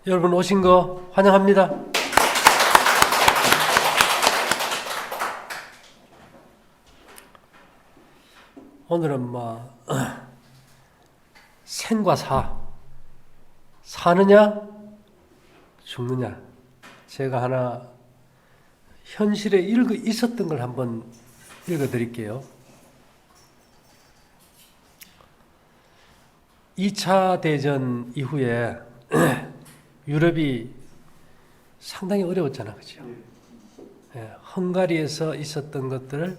여러분 오신 거 환영합니다. 오늘은 생과 사느냐 죽느냐. 제가 하나 현실에 있었던 걸 한번 읽어드릴게요. 2차 대전 이후에 유럽이 상당히 어려웠잖아, 그죠? 헝가리에서 있었던 것들을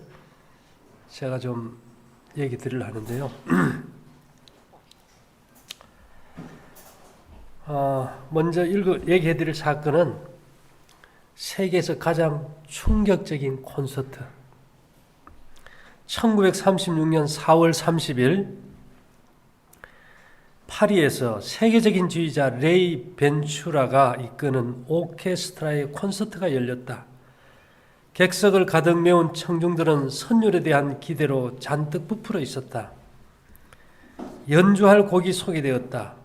제가 좀 얘기 드리려 하는데요. 먼저 얘기해 드릴 사건은 세계에서 가장 충격적인 콘서트. 1936년 4월 30일 파리에서 세계적인 지휘자 레이 벤추라가 이끄는 오케스트라의 콘서트가 열렸다. 객석을 가득 메운 청중들은 선율에 대한 기대로 잔뜩 부풀어 있었다. 연주할 곡이 소개되었다.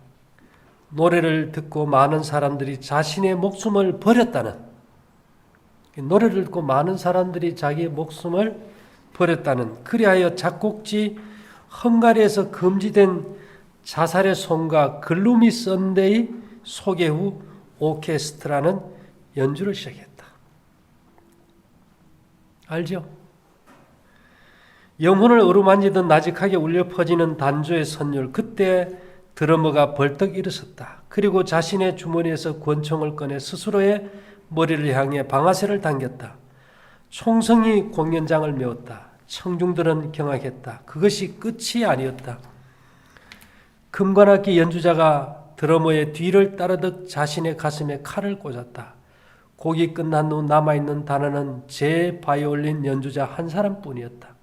노래를 듣고 많은 사람들이 자신의 목숨을 버렸다는, 노래를 듣고 많은 사람들이 자기의 목숨을 버렸다는, 그리하여 작곡지 헝가리에서 금지된 자살의 송가 글루미 선데이 소개 후 오케스트라는 연주를 시작했다. 알죠? 영혼을 어루만지듯 나직하게 울려 퍼지는 단조의 선율. 그때 드러머가 벌떡 일어섰다. 그리고 자신의 주머니에서 권총을 꺼내 스스로의 머리를 향해 방아쇠를 당겼다. 총성이 공연장을 메웠다. 청중들은 경악했다. 그것이 끝이 아니었다. 금관악기 연주자가 드러머의 뒤를 따르듯 자신의 가슴에 칼을 꽂았다. 곡이 끝난 후 남아있는 단어는 제 바이올린 연주자 한 사람뿐이었다.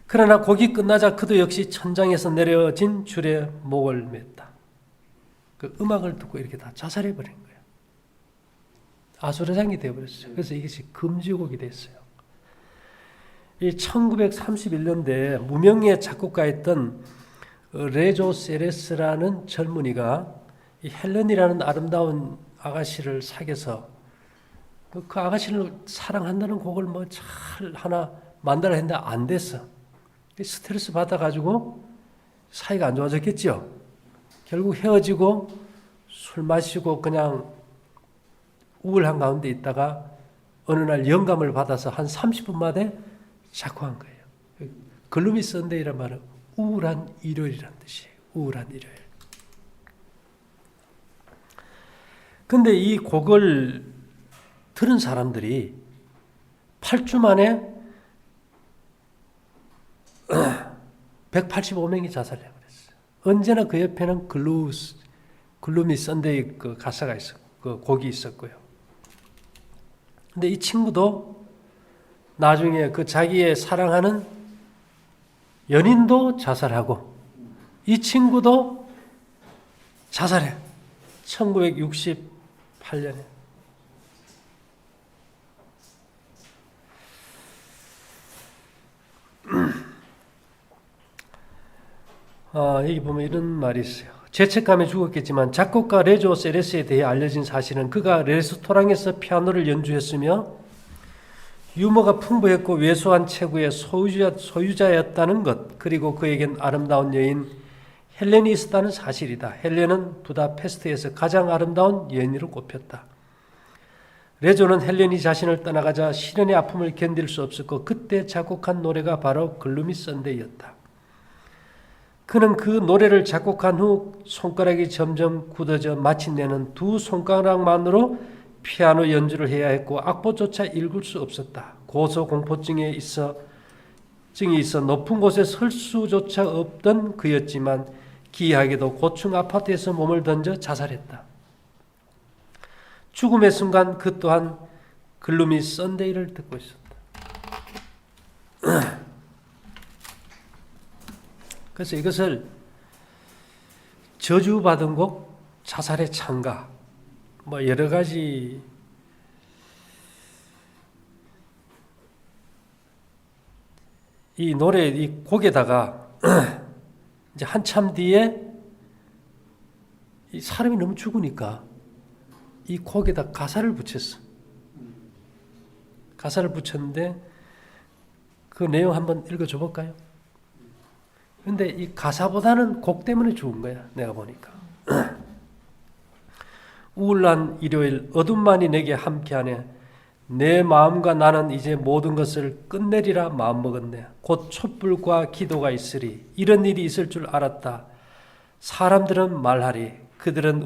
그러나 곡이 끝나자 그도 역시 천장에서 내려진 줄에 목을 맸다. 그 음악을 듣고 이렇게 다 자살해버린 거예요. 아수라장이 되어버렸어요. 그래서 이것이 금지곡이 됐어요. 이 1931년대에 무명의 작곡가였던 레조 세레스라는 젊은이가 이 헬렌이라는 아름다운 아가씨를 사귀어서 그 아가씨를 사랑한다는 곡을 잘 하나 만들어 했는데 안 됐어. 스트레스 받아가지고 사이가 안 좋아졌겠죠. 결국 헤어지고 술 마시고 그냥 우울한 가운데 있다가 어느 날 영감을 받아서 한 30분 만에 작곡한 거예요. 글루미 선데이란 말은 우울한 일요일이라는 뜻이에요. 우울한 일요일. 근데 이 곡을 들은 사람들이 8주 만에 185명이 자살해버렸어요. 언제나 그 옆에는 글루미 선데이 그 가사가 있었고, 그 곡이 있었고요. 근데 이 친구도 나중에 그 자기의 사랑하는 연인도 자살하고 이 친구도 자살해. 1968년에. 여기 보면 이런 말이 있어요. 죄책감에 죽었겠지만 작곡가 레조 세레스에 대해 알려진 사실은 그가 레스토랑에서 피아노를 연주했으며 유머가 풍부했고 왜소한 체구의 소유자였다는 것, 그리고 그에겐 아름다운 여인 헬렌이 있었다는 사실이다. 헬렌은 부다페스트에서 가장 아름다운 여인으로 꼽혔다. 레조는 헬렌이 자신을 떠나가자 시련의 아픔을 견딜 수 없었고 그때 작곡한 노래가 바로 글루미 선데이였다. 그는 그 노래를 작곡한 후 손가락이 점점 굳어져 마침내는 두 손가락만으로 피아노 연주를 해야 했고 악보조차 읽을 수 없었다. 고소공포증이 있어 높은 곳에 설 수조차 없던 그였지만 기이하게도 고층 아파트에서 몸을 던져 자살했다. 죽음의 순간 그 또한 글루미 선데이를 듣고 있었다. 그래서 이것을 저주받은 곡, 자살의 창가, 여러 가지 이 노래, 이 곡에다가 이제 한참 뒤에 이 사람이 너무 죽으니까 이 곡에다 가사를 붙였어. 가사를 붙였는데 그 내용 한번 읽어줘 볼까요? 근데 이 가사보다는 곡 때문에 죽은 거야, 내가 보니까. 우울한 일요일 어둠만이 내게 함께하네. 내 마음과 나는 이제 모든 것을 끝내리라 마음먹었네. 곧 촛불과 기도가 있으리. 이런 일이 있을 줄 알았다. 사람들은 말하리. 그들을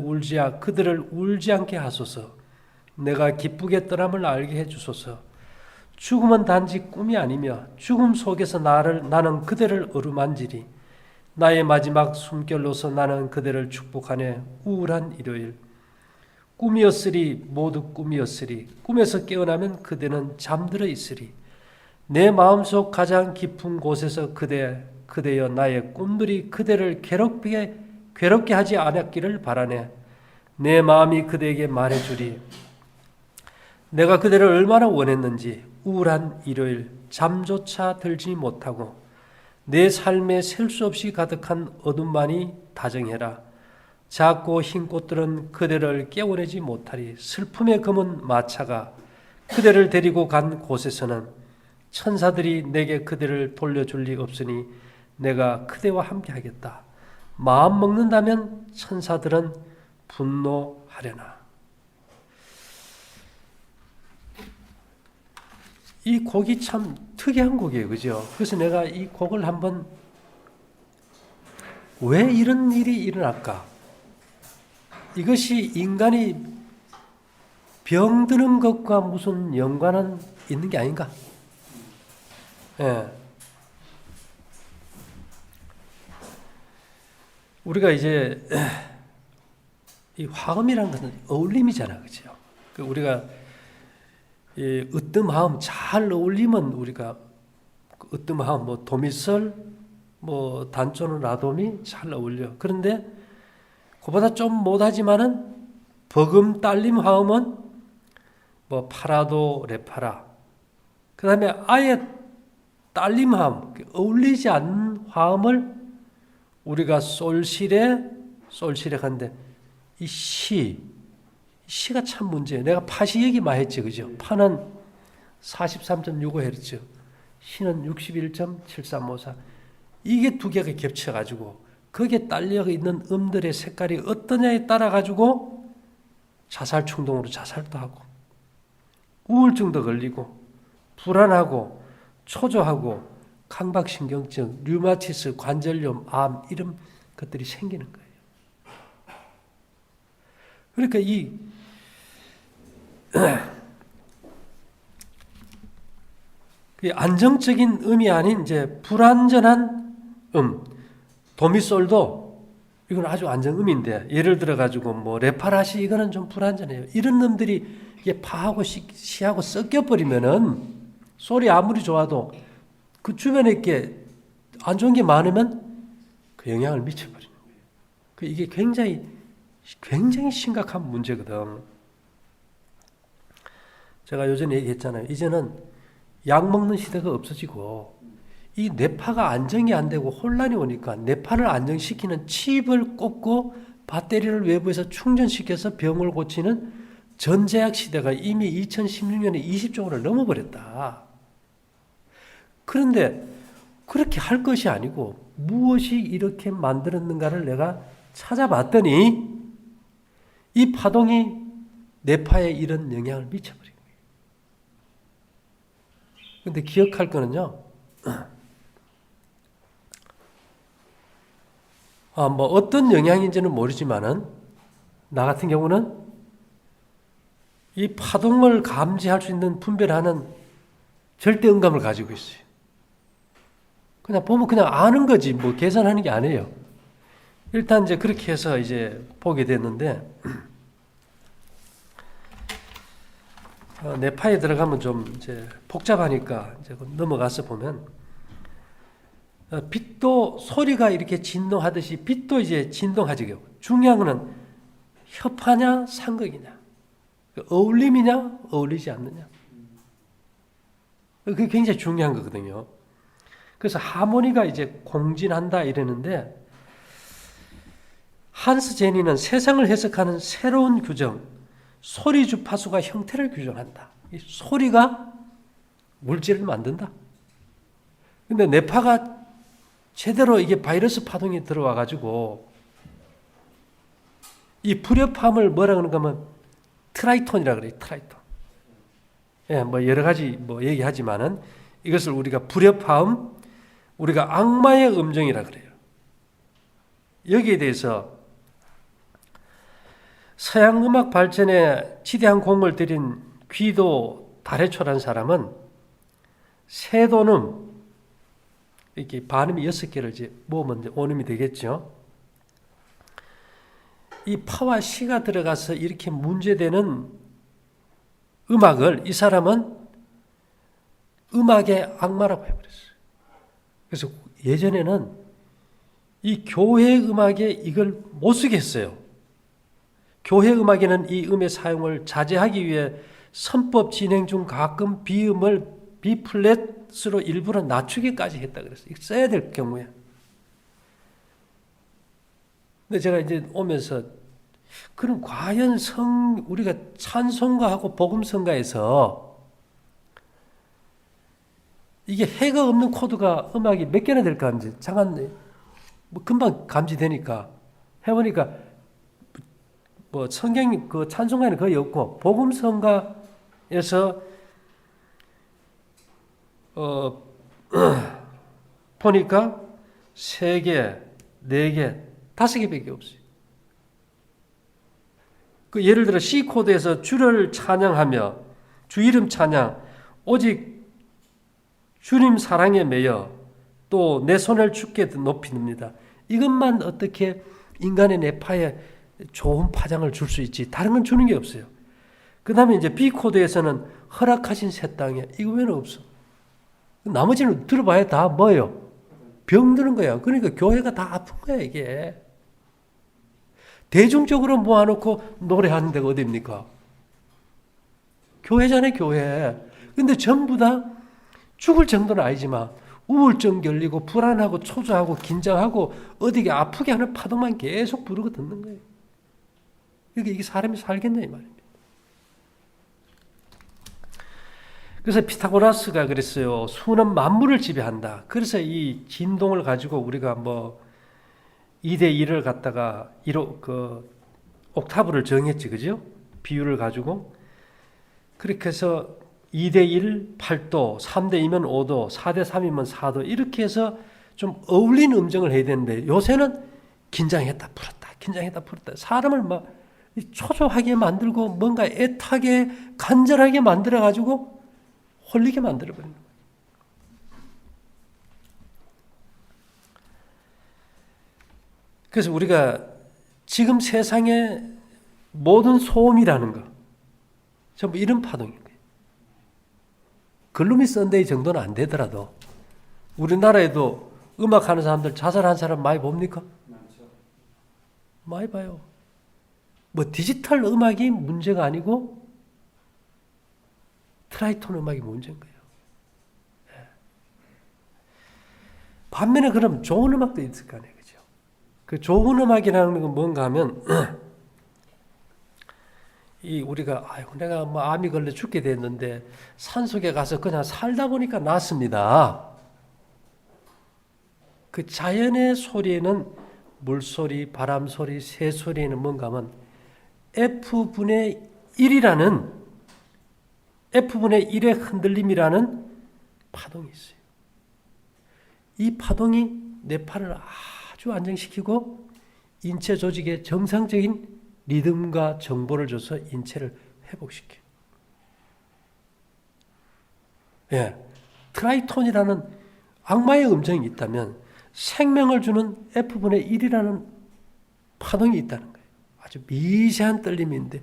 울지 않게 하소서. 내가 기쁘게 떠남을 알게 해주소서. 죽음은 단지 꿈이 아니며 죽음 속에서 나는 그대를 어루만지리. 나의 마지막 숨결로서 나는 그대를 축복하네. 우울한 일요일. 꿈이었으리. 모두 꿈이었으리. 꿈에서 깨어나면 그대는 잠들어 있으리. 내 마음속 가장 깊은 곳에서 그대여 나의 꿈들이 그대를 괴롭게 하지 않았기를 바라네. 내 마음이 그대에게 말해주리. 내가 그대를 얼마나 원했는지. 우울한 일요일 잠조차 들지 못하고 내 삶에 셀 수 없이 가득한 어둠만이 다정해라. 작고 흰 꽃들은 그대를 깨워내지 못하리. 슬픔의 검은 마차가 그대를 데리고 간 곳에서는 천사들이 내게 그대를 돌려줄 리 없으니 내가 그대와 함께 하겠다. 마음 먹는다면 천사들은 분노하려나. 이 곡이 참 특이한 곡이에요. 그죠? 그래서 내가 이 곡을 한번 왜 이런 일이 일어날까? 이것이 인간이 병드는 것과 무슨 연관은 있는 게 아닌가? 예. 우리가 이제 이 화음이라는 것은 어울림이잖아. 그죠? 우리가 으뜸하음 잘 어울리면 우리가 으뜸하음 뭐 도미솔 뭐 단조는 라도미 잘 어울려. 그런데 그보다 좀 못하지만은 버금 딸림 화음은 뭐 파라도 레파라. 그다음에 아예 딸림 화음 어울리지 않는 화음을 우리가 솔시레 간데 이 시가 참 문제예요. 내가 파시 얘기 많이 했지, 그죠? 파는 43.65Hz, 시는 61.7354. 이게 두 개가 겹쳐가지고 거기에 딸려 있는 음들의 색깔이 어떠냐에 따라 가지고 자살 충동으로 자살도 하고 우울증도 걸리고 불안하고 초조하고 강박신경증, 류마티스, 관절염, 암 이런 것들이 생기는 거예요. 그러니까 이 안정적인 음이 아닌 이제 불안전한 도미솔도 이건 아주 안정음인데 예를 들어 가지고 뭐 레파라시 이거는 좀 불안전해요. 이런 놈들이 이게 파하고 시하고 섞여 버리면은 소리 아무리 좋아도 그 주변에 이렇게 안 좋은 게 많으면 그 영향을 미쳐버리는 거예요. 이게 굉장히 심각한 문제거든. 제가 요전에 얘기했잖아요. 이제는 약 먹는 시대가 없어지고 이 뇌파가 안정이 안 되고 혼란이 오니까 뇌파를 안정시키는 칩을 꽂고 배터리를 외부에서 충전시켜서 병을 고치는 전제약 시대가 이미 2016년에 20조를 넘어버렸다. 그런데 그렇게 할 것이 아니고 무엇이 이렇게 만들었는가를 내가 찾아봤더니 이 파동이 뇌파에 이런 영향을 미쳐버린 거예요. 그런데 기억할 거는요. 뭐 어떤 영향인지는 모르지만은 나 같은 경우는 이 파동을 감지할 수 있는 분별하는 절대음감을 가지고 있어요. 그냥 보면 그냥 아는 거지 뭐 계산하는 게 아니에요. 일단 이제 그렇게 해서 이제 보게 됐는데 뇌파에 들어가면 좀 이제 복잡하니까 이제 넘어가서 보면 빛도 소리가 이렇게 진동하듯이 빛도 이제 진동하죠. 중요한 거는 협하냐 상극이냐, 어울림이냐 어울리지 않느냐. 그게 굉장히 중요한 거거든요. 그래서 하모니가 이제 공진한다 이러는데 한스 제니는 세상을 해석하는 새로운 규정, 소리 주파수가 형태를 규정한다. 이 소리가 물질을 만든다. 근데 뇌파가 제대로 이게 바이러스 파동이 들어와 가지고 이 불협화음을 뭐라 그러는가 하면 트라이톤이라 그래요. 트라이톤. 예, 뭐 여러 가지 뭐 얘기하지만은 이것을 우리가 불협화음, 우리가 악마의 음정이라 그래요. 여기에 대해서 서양 음악 발전에 지대한 공을 들인 귀도 다레초라는 사람은 세도는 이렇게 반음이 6개를 이제 모으면 이제 온음이 되겠죠. 이 파와 시가 들어가서 이렇게 문제되는 음악을 이 사람은 음악의 악마라고 해버렸어요. 그래서 예전에는 이 교회 음악에 이걸 못 쓰게 했어요. 교회 음악에는 이 음의 사용을 자제하기 위해 선법 진행 중 가끔 비음을 B플랫으로 일부러 낮추기까지 했다 그랬어요. 이거 써야 될 경우에. 근데 제가 이제 오면서 그럼 과연 우리가 찬송가하고 복음성가에서 이게 해가 없는 코드가 음악이 몇 개나 될까 하는지 잠깐 뭐 금방 감지되니까 해보니까 뭐 성경 그 찬송가에는 거의 없고 복음성가에서 보니까 3개, 4개, 5개밖에 없어요. 그 예를 들어 C 코드에서 주를 찬양하며 주 이름 찬양, 오직 주님 사랑에 매여 또 내 손을 주께 높이 듭니다. 이것만 어떻게 인간의 뇌파에 좋은 파장을 줄 수 있지? 다른 건 주는 게 없어요. 그 다음에 이제 B 코드에서는 허락하신 새 땅에 이거 외에는 없어. 나머지는 들어봐야 다 뭐예요? 병드는 거야. 그러니까 교회가 다 아픈 거야 이게. 대중적으로 모아놓고 노래하는 데가 어디입니까? 교회잖아요, 교회. 근데 전부 다 죽을 정도는 아니지만 우울증 결리고 불안하고 초조하고 긴장하고 어디가 아프게 하는 파도만 계속 부르고 듣는 거예요. 이게 사람이 살겠냐 이 말입니다. 그래서 피타고라스가 그랬어요. 수는 만물을 지배한다. 그래서 이 진동을 가지고 우리가 뭐 2대1을 갖다가 옥타브를 정했지, 그죠? 비율을 가지고. 그렇게 해서 2대1 8도, 3대2면 5도, 4대3이면 4도, 이렇게 해서 좀 어울리는 음정을 해야 되는데 요새는 긴장했다, 풀었다, 긴장했다, 풀었다. 사람을 막 초조하게 만들고 뭔가 애타게, 간절하게 만들어가지고 홀리게 만들어버리는 거예요. 그래서 우리가 지금 세상의 모든 소음이라는 거 전부 이런 파동인 거예요. 글루미 썬데이 정도는 안 되더라도 우리나라에도 음악하는 사람들 자살한 사람 많이 봅니까? 많이 봐요. 뭐 디지털 음악이 문제가 아니고 트라이톤 음악이 문제인 거예요. 반면에 그럼 좋은 음악도 있을 거 아니에요. 그죠? 그 좋은 음악이라는 건 뭔가 하면 우리가 내가 뭐 암이 걸려 죽게 됐는데 산속에 가서 그냥 살다 보니까 낫습니다. 그 자연의 소리에는 물소리, 바람소리, 새소리에는 뭔가 하면 F분의 1이라는 F분의 1의 흔들림이라는 파동이 있어요. 이 파동이 뇌파를 아주 안정시키고 인체 조직에 정상적인 리듬과 정보를 줘서 인체를 회복시켜요. 예, 트라이톤이라는 악마의 음정이 있다면 생명을 주는 F분의 1이라는 파동이 있다는 거예요. 아주 미세한 떨림인데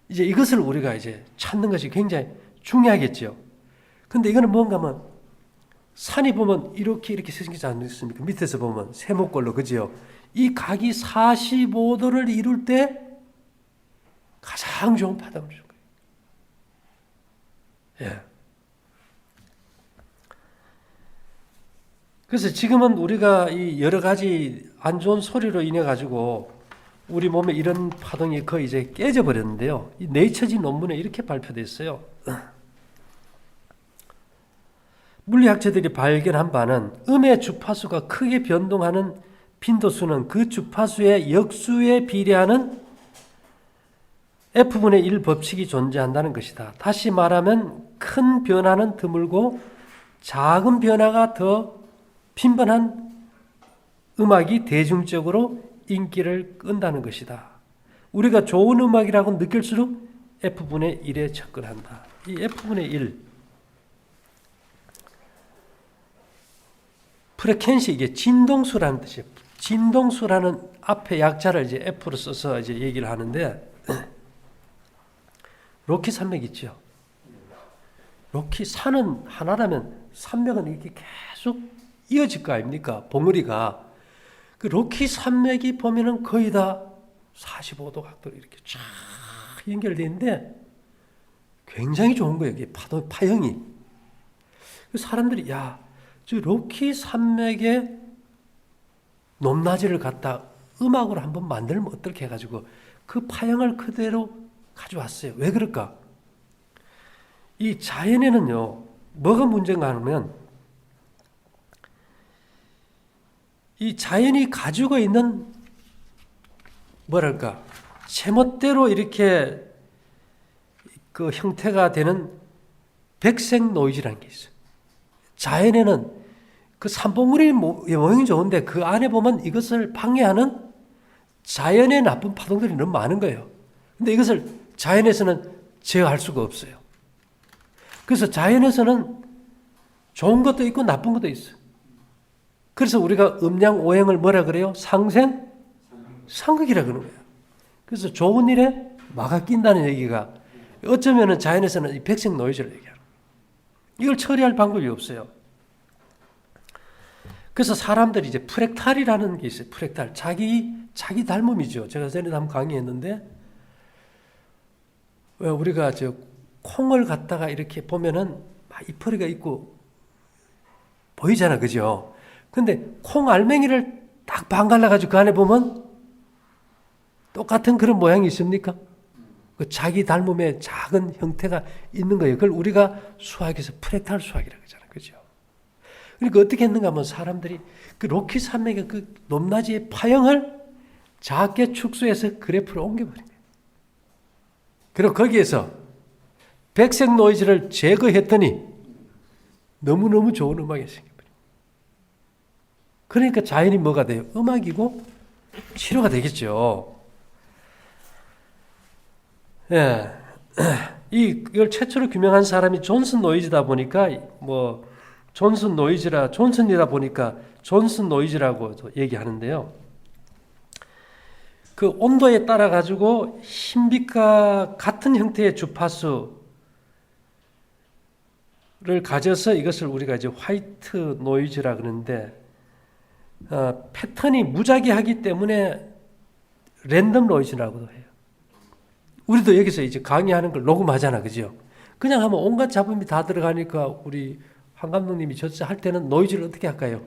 이제 이것을 우리가 이제 찾는 것이 굉장히 중요하겠죠. 근데 이거는 뭔가 하면 산이 보면 이렇게 생기지 않습니까? 밑에서 보면 세모꼴로, 그죠? 이 각이 45도를 이룰 때 가장 좋은 파동을 준 거예요. 예. 그래서 지금은 우리가 이 여러 가지 안 좋은 소리로 인해 가지고 우리 몸에 이런 파동이 거의 이제 깨져버렸는데요. 이 네이처지 논문에 이렇게 발표되어 있어요. 물리학자들이 발견한 바는 음의 주파수가 크게 변동하는 빈도수는 그 주파수의 역수에 비례하는 F분의 1 법칙이 존재한다는 것이다. 다시 말하면 큰 변화는 드물고 작은 변화가 더 빈번한 음악이 대중적으로 인기를 끈다는 것이다. 우리가 좋은 음악이라고 느낄수록 F분의 1에 접근한다. 이 F분의 1 프레켄시 이게 진동수라는 뜻이에요. 진동수라는 앞에 약자를 이제 F로 써서 이제 얘기를 하는데 로키 산맥 있죠. 로키 산은 하나라면 산맥은 이렇게 계속 이어질 거 아닙니까? 봉우리가. 그 로키 산맥이 보면은 거의 다 45도 각도로 이렇게 쫙 연결되어 있는데 굉장히 좋은 거예요. 이게 파형이. 사람들이 야, 저 로키 산맥의 높낮이를 갖다 음악으로 한번 만들면 어떻게 해가지고 그 파형을 그대로 가져왔어요. 왜 그럴까? 이 자연에는요, 뭐가 문제인가 하면 이 자연이 가지고 있는 뭐랄까 제멋대로 이렇게 그 형태가 되는 백색 노이즈라는 게 있어요. 자연에는 그 산봉우리 모양이 좋은데 그 안에 보면 이것을 방해하는 자연의 나쁜 파동들이 너무 많은 거예요. 근데 이것을 자연에서는 제어할 수가 없어요. 그래서 자연에서는 좋은 것도 있고 나쁜 것도 있어요. 그래서 우리가 음양 오행을 뭐라 그래요? 상생? 상극이라 그러는 거예요. 그래서 좋은 일에 막아 낀다는 얘기가 어쩌면 자연에서는 이 백색 노이즈를 얘기하는 거예요. 이걸 처리할 방법이 없어요. 그래서 사람들이 이제 프랙탈이라는 게 있어요. 프랙탈. 자기 닮음이죠. 제가 전에도 한번 강의했는데, 왜 우리가 저 콩을 갖다가 이렇게 보면은 막 이파리가 있고 보이잖아. 그죠? 근데 콩 알맹이를 딱 반갈라가지고 그 안에 보면 똑같은 그런 모양이 있습니까? 그 자기 닮음의 작은 형태가 있는 거예요. 그걸 우리가 수학에서 프랙탈 수학이라고 하잖아요. 그죠? 그러니까 어떻게 했는가 하면 사람들이 그 로키 산맥의 그 높낮이의 파형을 작게 축소해서 그래프로 옮겨버린 거예요. 그리고 거기에서 백색 노이즈를 제거했더니 너무너무 좋은 음악이 생겨버려요. 그러니까 자연이 뭐가 돼요? 음악이고 치료가 되겠죠. 예. 이걸 최초로 규명한 사람이 존슨 노이즈다 보니까 존슨이다 보니까 존슨 노이즈라고 얘기하는데요. 그 온도에 따라 가지고 흰빛과 같은 형태의 주파수를 가져서 이것을 우리가 이제 화이트 노이즈라 그러는데, 패턴이 무작위하기 때문에 랜덤 노이즈라고도 해요. 우리도 여기서 이제 강의하는 걸 녹음하잖아, 그죠? 그냥 하면 온갖 잡음이 다 들어가니까 우리 황 감독님이 할 때는 노이즈를 어떻게 할까요?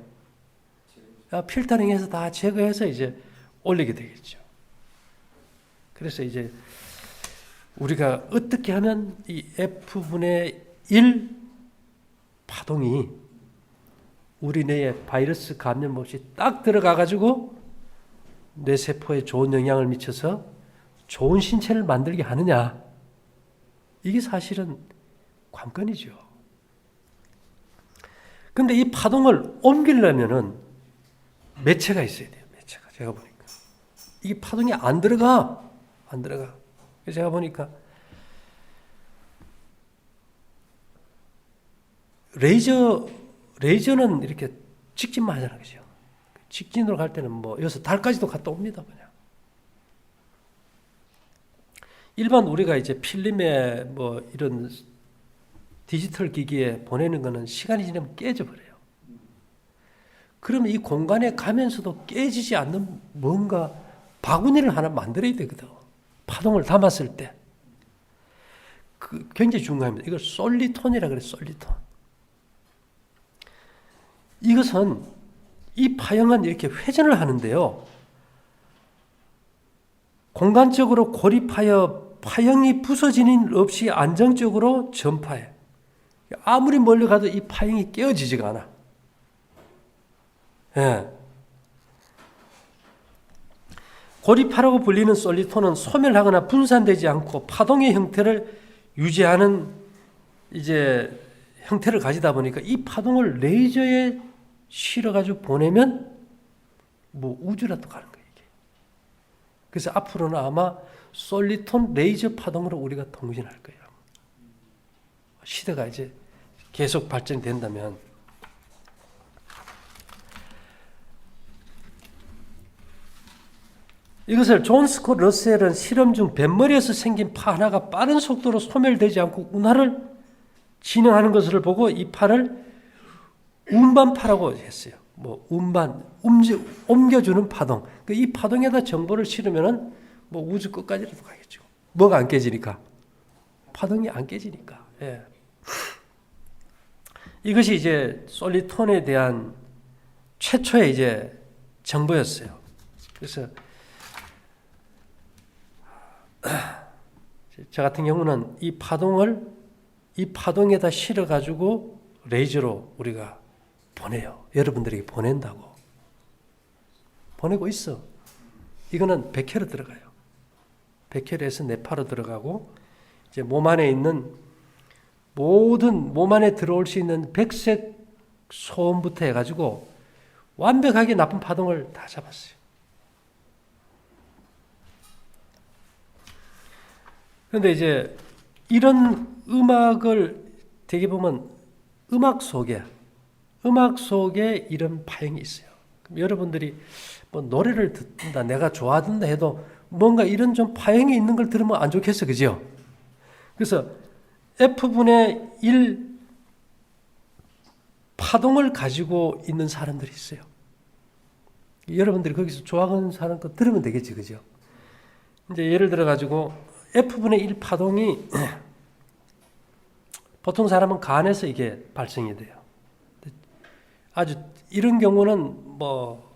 필터링해서 다 제거해서 이제 올리게 되겠죠. 그래서 이제 우리가 어떻게 하면 이 F분의 1 파동이 우리 뇌에 바이러스 감염 없이 딱 들어가가지고 뇌세포에 좋은 영향을 미쳐서 좋은 신체를 만들게 하느냐. 이게 사실은 관건이죠. 근데 이 파동을 옮기려면은 매체가 있어야 돼요. 매체가. 제가 보니까. 이게 파동이 안 들어가. 그래서 제가 보니까 레이저는 이렇게 직진만 하잖아요. 그죠? 직진으로 갈 때는 여기서 달까지도 갔다 옵니다. 그냥. 일반 우리가 이제 필름에 이런 디지털 기기에 보내는 거는 시간이 지나면 깨져버려요. 그러면 이 공간에 가면서도 깨지지 않는 뭔가 바구니를 하나 만들어야 되거든. 파동을 담았을 때. 굉장히 중요합니다. 이걸 솔리톤이라 그래요. 솔리톤. 이것은 이 파형은 이렇게 회전을 하는데요. 공간적으로 고립하여 파형이 부서지는 일 없이 안정적으로 전파해. 아무리 멀리 가도 이 파형이 깨어지지가 않아. 예. 고립파라고 불리는 솔리톤은 소멸하거나 분산되지 않고 파동의 형태를 유지하는 이제 형태를 가지다 보니까 이 파동을 레이저에 실어가지고 보내면 뭐 우주라도 가는 거예요, 이게. 그래서 앞으로는 아마 솔리톤 레이저 파동으로 우리가 통신할 거예요. 시대가 이제 계속 발전된다면. 이것을 존 스콧 러셀은 실험 중 뱃머리에서 생긴 파 하나가 빠른 속도로 소멸되지 않고 운하를 진행하는 것을 보고 이 파를 운반파라고 했어요. 뭐 운반, 옮겨주는 파동. 이 파동에다 정보를 실으면은 뭐 우주 끝까지라도 가겠죠. 뭐가 안 깨지니까? 파동이 안 깨지니까. 예. 이것이 이제 솔리톤에 대한 최초의 이제 정보였어요. 그래서 저 같은 경우는 이 파동에다 실어 가지고 레이저로 우리가 보내요. 여러분들에게 보낸다고. 보내고 있어. 이거는 백혈로 들어가요. 백혈에서 뇌파로 들어가고 이제 몸 안에 있는 모든 몸 안에 들어올 수 있는 백색 소음부터 해가지고 완벽하게 나쁜 파동을 다 잡았어요. 그런데 이제 이런 음악을 되게 보면 음악 속에 이런 파형이 있어요. 그럼 여러분들이 뭐 노래를 듣는다, 내가 좋아한다 해도 뭔가 이런 좀 파형이 있는 걸 들으면 안 좋겠어, 그죠? 그래서 F분의 1 파동을 가지고 있는 사람들이 있어요. 여러분들이 거기서 좋아하는 사람 거 들으면 되겠지, 그죠? 이제 예를 들어 가지고 F분의 1 파동이 보통 사람은 간에서 이게 발생이 돼요. 아주 이런 경우는 뭐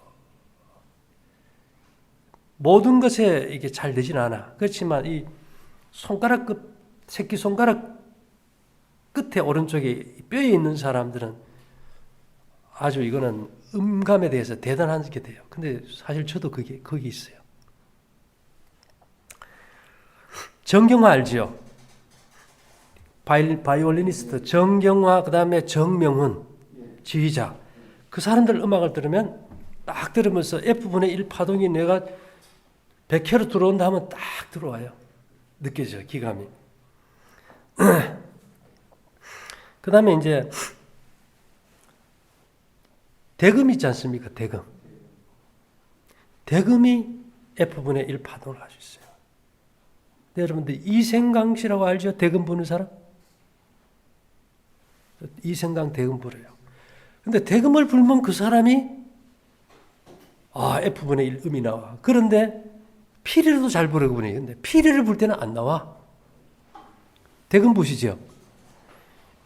모든 것에 이게 잘 되지는 않아. 그렇지만 이 손가락 끝, 새끼 손가락 끝에 오른쪽에 뼈에 있는 사람들은 아주 이거는 음감에 대해서 대단하게 돼요. 근데 사실 저도 거기 있어요. 정경화 알지요? 바이올리니스트 정경화, 그 다음에 정명훈 지휘자. 그 사람들 음악을 들으면 딱 들으면서 F분의 1 파동이 내가 100회로 들어온다 하면 딱 들어와요. 느껴져요, 기감이. 그 다음에 이제 대금 있지 않습니까? 대금이 F분의 1 파동을 가지고 있어요. 네, 여러분들 이생강 씨라고 알죠? 대금 부는 사람? 이생강 대금 불어요. 근데 대금을 불면 그 사람이 F분의 1 음이 나와. 그런데 피리로도 잘 부르거든요. 근데 피리를 불 때는 안 나와. 대금 보시죠.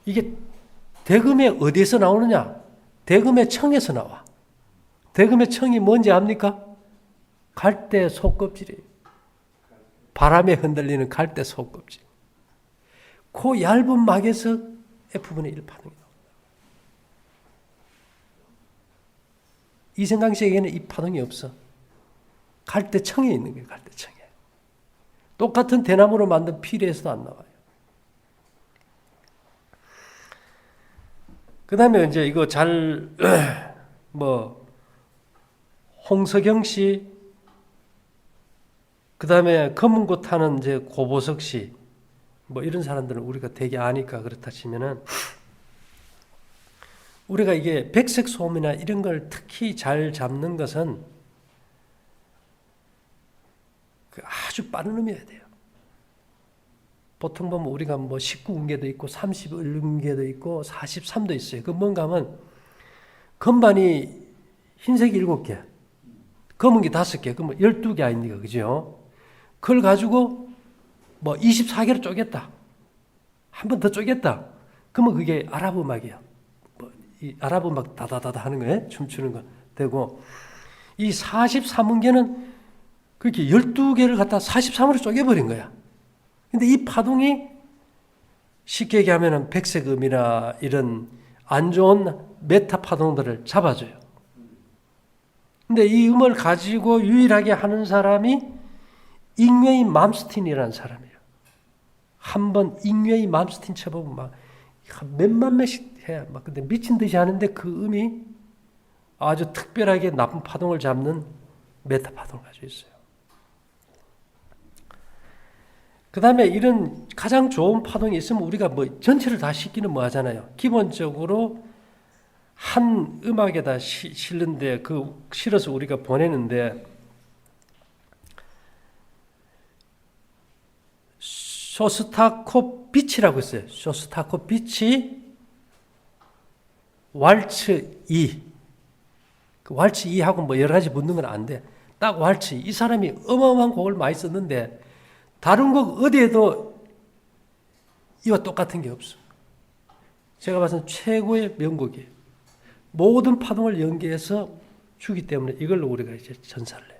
이게 대금의 어디에서 나오느냐? 대금의 청에서 나와. 대금의 청이 뭔지 압니까? 갈대 속껍질이에요. 바람에 흔들리는 갈대 속껍질. 그 얇은 막에서 F분의 1 파동이 나옵니다. 이생강 씨에게는 이 파동이 없어. 갈대청에 있는 거예요. 갈대청에. 똑같은 대나무로 만든 피리에서도 안 나와요. 그 다음에 이제 이거 홍석영 씨, 그 다음에 검은고 타는 이제 고보석 씨, 뭐 이런 사람들은 우리가 되게 아니까 그렇다 치면은 우리가 이게 백색 소음이나 이런 걸 특히 잘 잡는 것은 아주 빠른 음이어야 돼요. 보통 보면 우리가 뭐 19음계도 있고 31음계도 있고 43도 있어요. 그 뭔가 하면 건반이 흰색이 7개, 검은 게 5개, 그러면 12개 아닙니까? 그죠? 그걸 가지고 뭐 24개로 쪼갰다. 한 번 더 쪼갰다. 그러면 그게 아랍 음악이에요. 이 아랍 음악 다다다다 하는 거예요. 춤추는 거 되고, 이 43음계는 그렇게 12개를 갖다 43으로 쪼개버린 거야. 근데 이 파동이 쉽게 얘기하면 백색음이나 이런 안 좋은 메타 파동들을 잡아줘요. 근데 이 음을 가지고 유일하게 하는 사람이 잉웨이 맘스틴이라는 사람이에요. 한번 잉웨이 맘스틴 쳐보면 막 몇만 매씩 해. 막 근데 미친 듯이 하는데 그 음이 아주 특별하게 나쁜 파동을 잡는 메타 파동을 가지고 있어요. 그 다음에 이런 가장 좋은 파동이 있으면 우리가 뭐 전체를 다 싣기는 뭐 하잖아요. 기본적으로 한 음악에다 실는데 실어서 우리가 보내는데 쇼스타코비치라고 있어요. 쇼스타코비치 왈츠 2. 그 왈츠 2하고 뭐 여러 가지 붙는 건 안 돼. 딱 왈츠 2. 이 사람이 어마어마한 곡을 많이 썼는데 다른 곡 어디에도 이와 똑같은 게 없어. 제가 봐서는 최고의 명곡이에요. 모든 파동을 연계해서 주기 때문에 이걸로 우리가 이제 전사를 해요.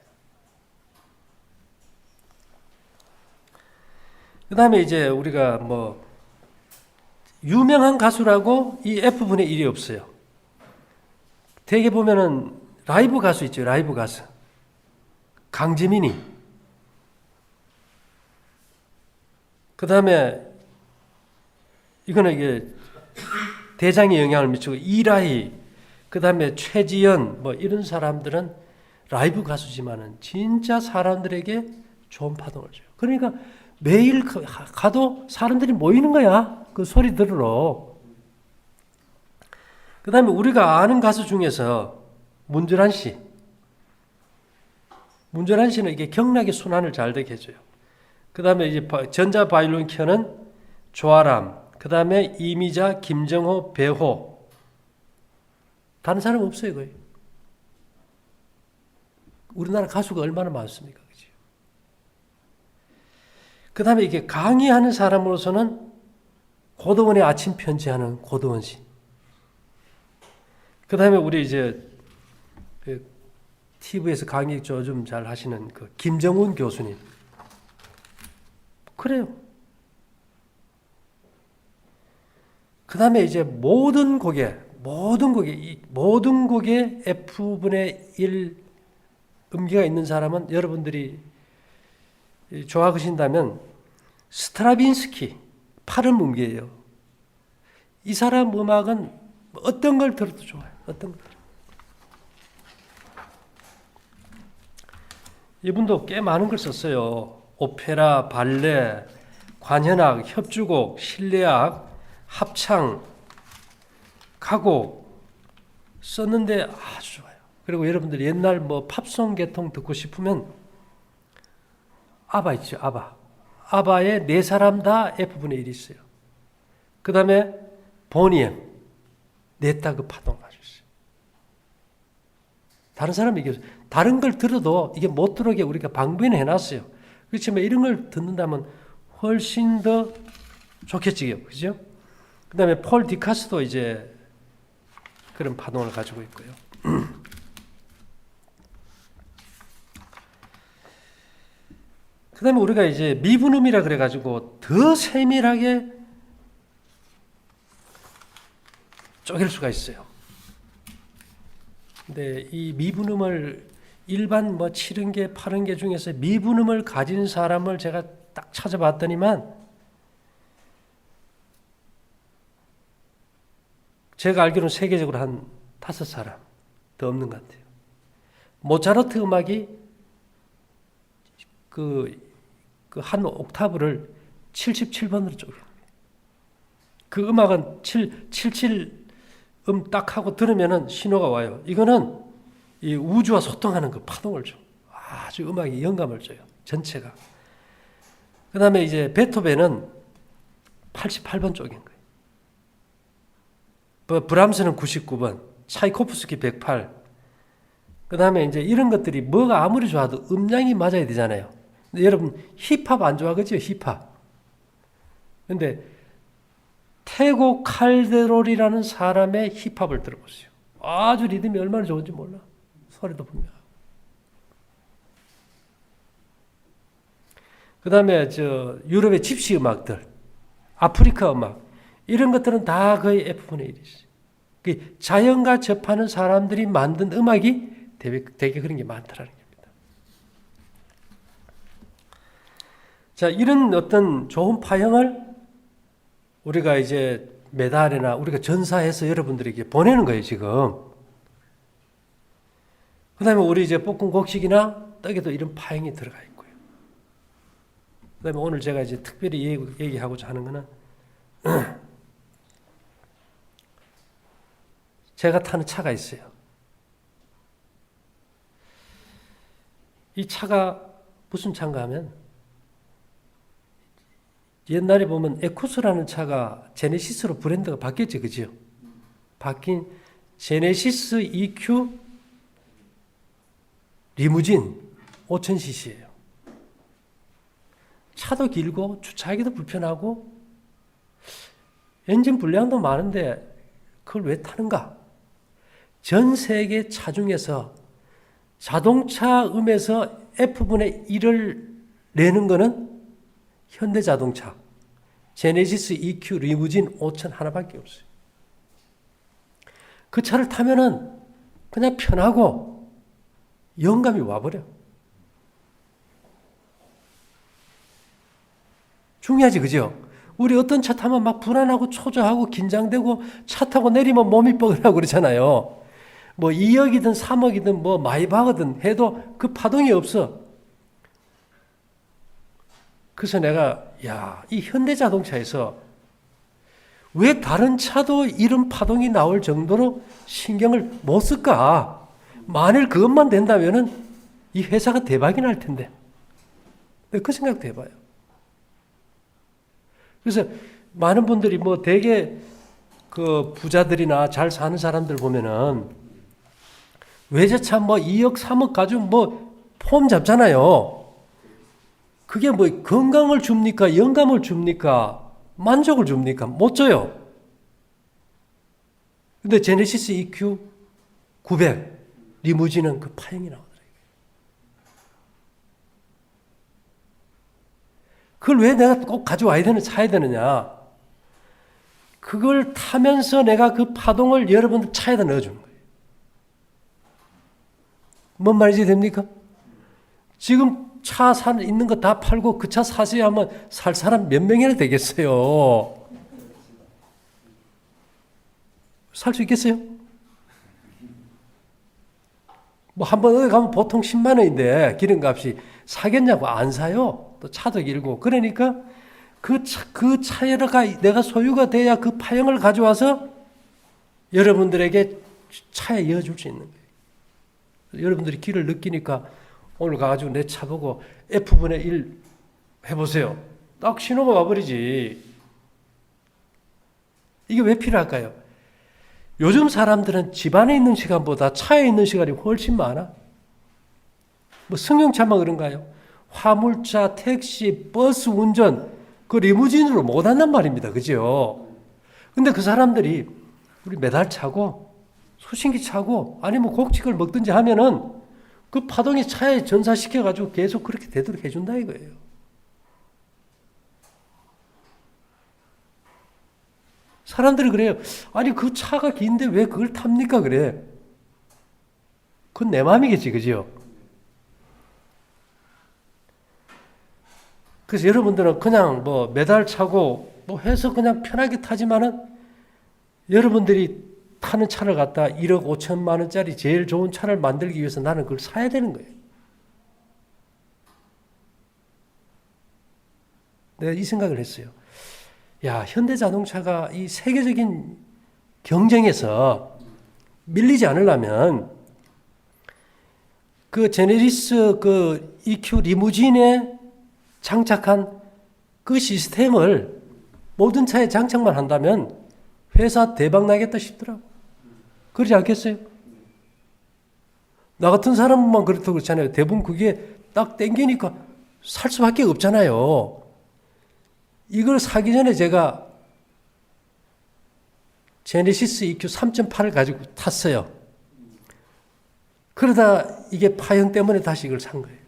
그 다음에 이제 우리가 뭐 유명한 가수라고 이 F분의 1이 없어요. 대개 보면은 라이브 가수 있죠. 라이브 가수. 강지민이. 그 다음에 이거는 이게 대장에 영향을 미치고 이라희, 그 다음에 최지연 뭐 이런 사람들은 라이브 가수지만은 진짜 사람들에게 좋은 파동을 줘요. 그러니까 매일 가도 사람들이 모이는 거야. 그 소리 들으러. 그 다음에 우리가 아는 가수 중에서 문절한 씨. 문절한 씨는 이게 경락의 순환을 잘 되게 해줘요. 그 다음에 이제 전자 바이올린 켜는 조아람. 그 다음에 이미자, 김정호, 배호. 다른 사람 없어요, 거의. 우리나라 가수가 얼마나 많습니까? 그죠? 그 다음에 이게 강의하는 사람으로서는 고도원의 아침 편지하는 고도원 씨. 그 다음에 우리 이제 그 TV에서 강의 요즘 잘 하시는 그 김정훈 교수님. 그래요. 그 다음에 이제 모든 곡에 F분의 1 음기가 있는 사람은 여러분들이 좋아하신다면 스트라빈스키 8음 음기예요. 이 사람 음악은 어떤 걸 들어도 좋아요. 어떤 걸. 이분도 꽤 많은 걸 썼어요. 오페라, 발레, 관현악, 협주곡, 실내악, 합창, 가곡 썼는데 아주 좋아요. 그리고 여러분들 옛날 뭐 팝송 계통 듣고 싶으면 아바 있죠. 아바의 네 사람 다 F분의 1이 있어요. 그 다음에 보니엠 넷다 그 파동 가지고 있어요. 다른 사람이 이게 다른 걸 들어도 이게 못 들어오게 우리가 방변을 해놨어요. 그렇지만 이런 걸 듣는다면 훨씬 더 좋겠지요. 그죠? 그 다음에 폴 디카스도 이제 그런 파동을 가지고 있고요. 그 다음에 우리가 이제 미분음이라 그래가지고 더 세밀하게 쪼갤 수가 있어요. 근데 이 미분음을 일반 뭐 70개, 80개 중에서 미분음을 가진 사람을 제가 딱 찾아봤더니만 제가 알기로는 세계적으로 한 5사람 더 없는 것 같아요. 모차르트 음악이 그 한 옥타브를 77번으로 쪼개요. 그 음악은 77 딱 하고 들으면은 신호가 와요. 이거는 이 우주와 소통하는 그 파동을 줘. 아주 음악이 영감을 줘요. 전체가. 그 다음에 이제 베토벤은 88번 쪼갠 거예요. 브람스는 99번, 차이코프스키 108. 그 다음에 이제 이런 것들이 뭐가 아무리 좋아도 음량이 맞아야 되잖아요. 근데 여러분 힙합 안 좋아하겠죠? 힙합. 근데 테고 칼데롤이라는 사람의 힙합을 들어보세요. 아주 리듬이 얼마나 좋은지 몰라. 소리도 분명하고. 그 다음에 유럽의 집시 음악들, 아프리카 음악, 이런 것들은 다 거의 F분의 1이지. 자연과 접하는 사람들이 만든 음악이 되게 그런 게 많다라는 겁니다. 자, 이런 어떤 좋은 파형을 우리가 이제 메달이나 우리가 전사해서 여러분들에게 보내는 거예요, 지금. 그 다음에 우리 이제 볶은 곡식이나 떡에도 이런 파형이 들어가 있고요. 그 다음에 오늘 제가 이제 특별히 얘기하고자 하는 거는 제가 타는 차가 있어요. 이 차가 무슨 차인가 하면 옛날에 보면 에쿠스라는 차가 제네시스로 브랜드가 바뀌었죠. 그죠? 바뀐 제네시스 EQ 리무진 5000cc예요. 차도 길고 주차하기도 불편하고 엔진 불량도 많은데 그걸 왜 타는가? 전 세계 차 중에서 자동차 음에서 F분의 1을 내는 거는 현대자동차 제네시스 EQ 리무진 5000 하나밖에 없어요. 그 차를 타면은 그냥 편하고 영감이 와버려. 중요하지, 그죠? 우리 어떤 차 타면 막 불안하고 초조하고 긴장되고 차 타고 내리면 몸이 뻐근하고 그러잖아요. 뭐 2억이든 3억이든 뭐 마이바거든 해도 그 파동이 없어. 그래서 내가 이 현대자동차에서 왜 다른 차도 이런 파동이 나올 정도로 신경을 못 쓸까? 만일 그것만 된다면은 이 회사가 대박이 날 텐데. 그 생각도 해봐요. 그래서 많은 분들이 뭐 되게 그 부자들이나 잘 사는 사람들 보면은 외제차 뭐 2억, 3억 가지고 뭐 폼 잡잖아요. 그게 뭐 건강을 줍니까? 영감을 줍니까? 만족을 줍니까? 못 줘요. 근데 제네시스 EQ 900 리무진은 그 파형이 나오더라고요. 그걸 왜 내가 꼭 가져와야 되는, 사야 되느냐? 그걸 타면서 내가 그 파동을 여러분들 차에다 넣어주는 거예요. 뭔 말인지 됩니까? 지금 차 있는 거 다 팔고 그 차 사세요 하면 살 사람 몇 명이나 되겠어요? 살 수 있겠어요? 뭐 한 번 어디 가면 보통 10만 원인데 기름값이 사겠냐고 안 사요. 또 차도 길고. 그러니까 그 차가 내가 소유가 돼야 그 파형을 가져와서 여러분들에게 차에 이어줄 수 있는 거예요. 여러분들이 길을 느끼니까 오늘 가가지고 내 차 보고 F분의 1 해보세요. 딱 신호가 와버리지. 이게 왜 필요할까요? 요즘 사람들은 집 안에 있는 시간보다 차에 있는 시간이 훨씬 많아. 뭐 승용차만 그런가요? 화물차, 택시, 버스 운전, 그 리무진으로 못 한단 말입니다. 그죠? 근데 그 사람들이 우리 매달 차고 수신기 차고 아니면 곡식을 먹든지 하면은 그 파동이 차에 전사시켜가지고 계속 그렇게 되도록 해준다 이거예요. 사람들이 그래요. 아니 그 차가 긴데 왜 그걸 탑니까? 그래. 그건 내 마음이겠지. 그죠? 그래서 여러분들은 그냥 뭐 매달 차고 뭐 해서 그냥 편하게 타지만은 여러분들이 타는 차를 갖다 1억 5천만 원짜리 제일 좋은 차를 만들기 위해서 나는 그걸 사야 되는 거예요. 내가 이 생각을 했어요. 야, 현대자동차가 이 세계적인 경쟁에서 밀리지 않으려면 그 제네시스 그 EQ 리무진에 장착한 그 시스템을 모든 차에 장착만 한다면 회사 대박 나겠다 싶더라고. 그러지 않겠어요? 나 같은 사람만 그렇다고 그렇잖아요. 대부분 그게 딱 땡기니까 살 수밖에 없잖아요. 이걸 사기 전에 제가 제네시스 EQ 3.8을 가지고 탔어요. 그러다 이게 파형 때문에 다시 이걸 산 거예요.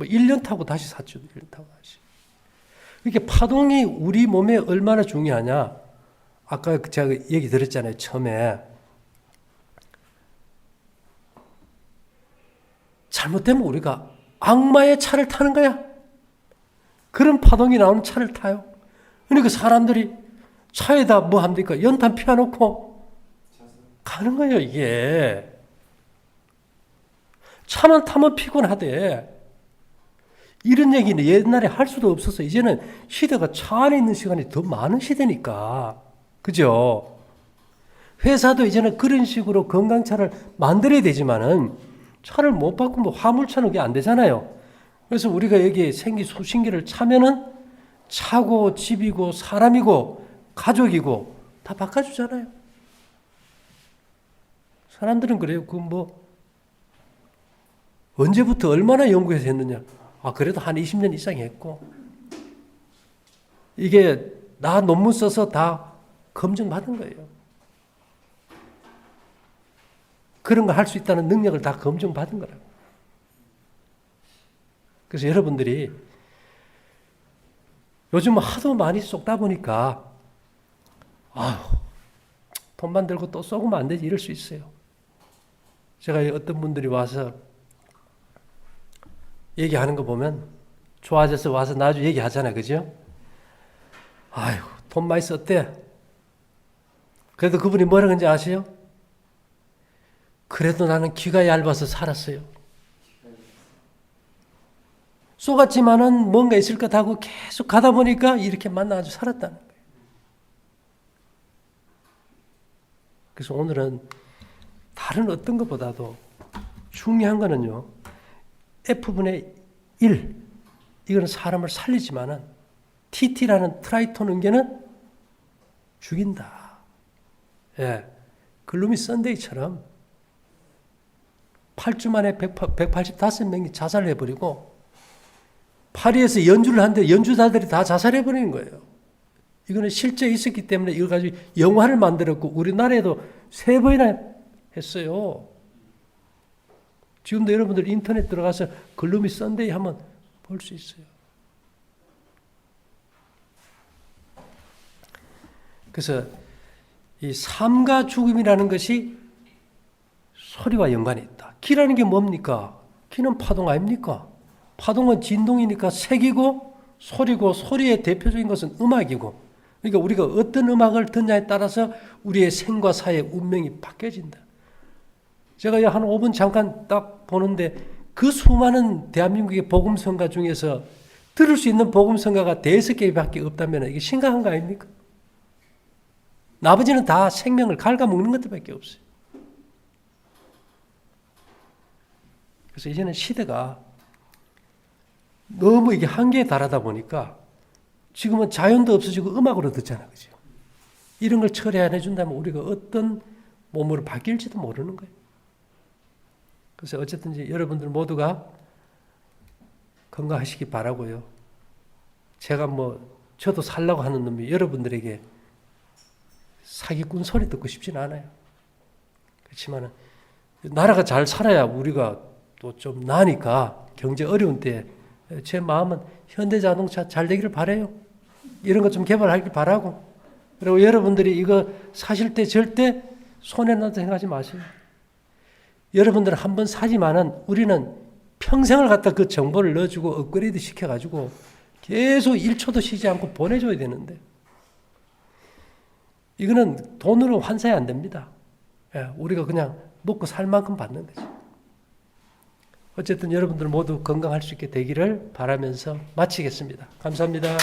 뭐 1년 타고 다시 샀죠. 1년 타고 다시. 이렇게 파동이 우리 몸에 얼마나 중요하냐. 아까 제가 얘기 드렸잖아요. 처음에. 잘못되면 우리가 악마의 차를 타는 거야. 그런 파동이 나오는 차를 타요. 그러니까 사람들이 차에다 뭐 합니까? 연탄 피워놓고 가는 거예요, 이게. 차만 타면 피곤하대. 이런 얘기는 옛날에 할 수도 없어서 이제는 시대가 차 안에 있는 시간이 더 많은 시대니까. 그죠? 회사도 이제는 그런 식으로 건강차를 만들어야 되지만은 차를 못 바꾸면 화물차는 그게 안 되잖아요. 그래서 우리가 여기 생기 수신기를 차면은 차고 집이고 사람이고 가족이고 다 바꿔주잖아요. 사람들은 그래요. 그 뭐 언제부터 얼마나 연구해서 했느냐. 아, 그래도 한 20년 이상 했고. 이게 나 논문 써서 다 검증받은 거예요. 그런 거 할 수 있다는 능력을 다 검증받은 거라고. 그래서 여러분들이 요즘 하도 많이 쏟다 보니까 돈만 들고 또 쏘면 안 되지 이럴 수 있어요. 제가 어떤 분들이 와서 얘기하는 거 보면 좋아져서 와서 나중에 얘기하잖아요. 그죠? 아유, 돈 많이 썼대. 그래도 그분이 뭐라 그런지 아세요? 그래도 나는 귀가 얇아서 살았어요. 쏘갔지만은 뭔가 있을 것 하고 계속 가다 보니까 이렇게 만나가지고 살았다는 거예요. 그래서 오늘은 다른 어떤 것보다도 중요한 거는요. F분의 1. 이거는 사람을 살리지만은 TT라는 트라이톤 은계는 죽인다. 예. 글루미 썬데이처럼 8주 만에 185명이 자살해버리고 파리에서 연주를 하는데 연주자들이 다 자살해버리는 거예요. 이거는 실제 있었기 때문에 이걸 가지고 영화를 만들었고 우리나라에도 3번이나 했어요. 지금도 여러분들 인터넷 들어가서 글루미 썬데이 하면 볼 수 있어요. 그래서 이 삶과 죽음이라는 것이 소리와 연관이 있다. 기라는 게 뭡니까? 기는 파동 아닙니까? 파동은 진동이니까 색이고 소리고 소리의 대표적인 것은 음악이고 그러니까 우리가 어떤 음악을 듣냐에 따라서 우리의 생과 사의 운명이 바뀌어진다. 제가 한 5분 잠깐 딱 보는데 그 수많은 대한민국의 복음성가 중에서 들을 수 있는 복음성가가 5개밖에 없다면 이게 심각한 거 아닙니까? 나머지는 다 생명을 갉아먹는 것들밖에 없어요. 그래서 이제는 시대가 너무 이게 한계에 달하다 보니까 지금은 자연도 없어지고 음악으로 듣잖아. 그죠? 이런 걸 처리 안 해준다면 우리가 어떤 몸으로 바뀔지도 모르는 거예요. 그래서 어쨌든 여러분들 모두가 건강하시기 바라고요. 제가 저도 살라고 하는 놈이 여러분들에게 사기꾼 소리 듣고 싶지는 않아요. 그렇지만 나라가 잘 살아야 우리가 또 좀 나으니까 경제 어려운 때 제 마음은 현대자동차 잘 되기를 바라요. 이런 것 좀 개발하길 바라고. 그리고 여러분들이 이거 사실 때 절대 손해난다 생각하지 마세요. 여러분들은 한번 사지만은 우리는 평생을 갖다 그 정보를 넣어주고 업그레이드 시켜가지고 계속 1초도 쉬지 않고 보내줘야 되는데 이거는 돈으로 환산이 안 됩니다. 우리가 그냥 먹고 살 만큼 받는 거죠. 어쨌든 여러분들 모두 건강할 수 있게 되기를 바라면서 마치겠습니다. 감사합니다.